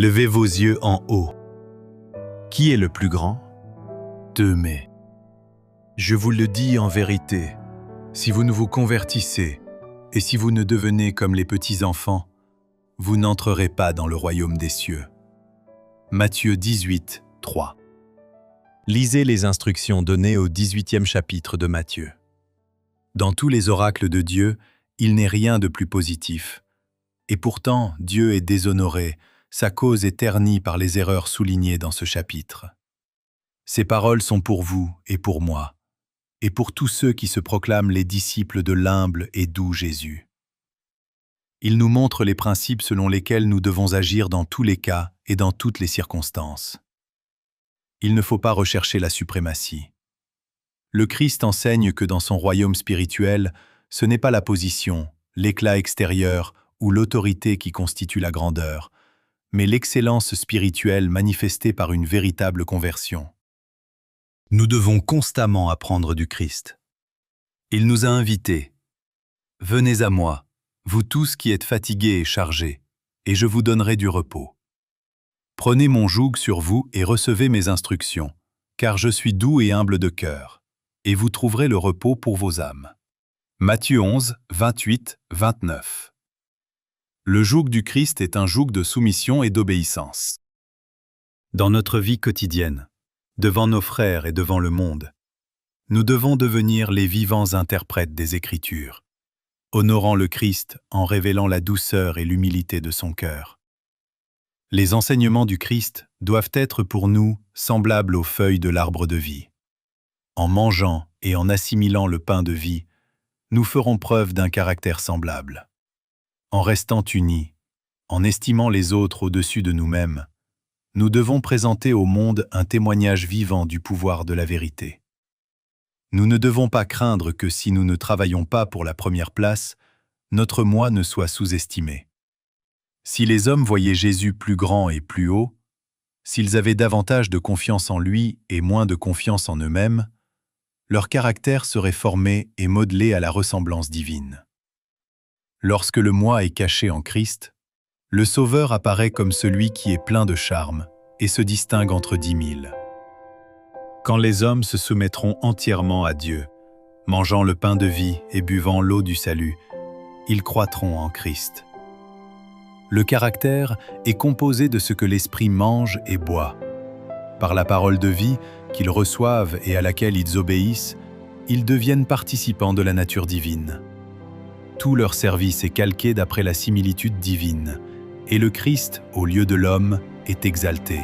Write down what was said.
Levez vos yeux en haut. Qui est le plus grand? 2 mai. Je vous le dis en vérité, si vous ne vous convertissez et si vous ne devenez comme les petits-enfants, vous n'entrerez pas dans le royaume des cieux. Matthieu 18, 3. Lisez les instructions données au 18e chapitre de Matthieu. Dans tous les oracles de Dieu, il n'est rien de plus positif. Et pourtant, Dieu est déshonoré, sa cause est ternie par les erreurs soulignées dans ce chapitre. Ces paroles sont pour vous et pour moi, et pour tous ceux qui se proclament les disciples de l'humble et doux Jésus. Il nous montre les principes selon lesquels nous devons agir dans tous les cas et dans toutes les circonstances. Il ne faut pas rechercher la suprématie. Le Christ enseigne que dans son royaume spirituel, ce n'est pas la position, l'éclat extérieur ou l'autorité qui constitue la grandeur, mais l'excellence spirituelle manifestée par une véritable conversion. Nous devons constamment apprendre du Christ. Il nous a invités. « Venez à moi, vous tous qui êtes fatigués et chargés, et je vous donnerai du repos. Prenez mon joug sur vous et recevez mes instructions, car je suis doux et humble de cœur, et vous trouverez le repos pour vos âmes. » Matthieu 11, 28, 29. Le joug du Christ est un joug de soumission et d'obéissance. Dans notre vie quotidienne, devant nos frères et devant le monde, nous devons devenir les vivants interprètes des Écritures, honorant le Christ en révélant la douceur et l'humilité de son cœur. Les enseignements du Christ doivent être pour nous semblables aux feuilles de l'arbre de vie. En mangeant et en assimilant le pain de vie, nous ferons preuve d'un caractère semblable. En restant unis, en estimant les autres au-dessus de nous-mêmes, nous devons présenter au monde un témoignage vivant du pouvoir de la vérité. Nous ne devons pas craindre que si nous ne travaillons pas pour la première place, notre moi ne soit sous-estimé. Si les hommes voyaient Jésus plus grand et plus haut, s'ils avaient davantage de confiance en lui et moins de confiance en eux-mêmes, leur caractère serait formé et modelé à la ressemblance divine. Lorsque le moi est caché en Christ, le Sauveur apparaît comme celui qui est plein de charme et se distingue entre 10 000. Quand les hommes se soumettront entièrement à Dieu, mangeant le pain de vie et buvant l'eau du salut, ils croîtront en Christ. Le caractère est composé de ce que l'Esprit mange et boit. Par la parole de vie qu'ils reçoivent et à laquelle ils obéissent, ils deviennent participants de la nature divine. Tout leur service est calqué d'après la similitude divine, et le Christ, au lieu de l'homme, est exalté.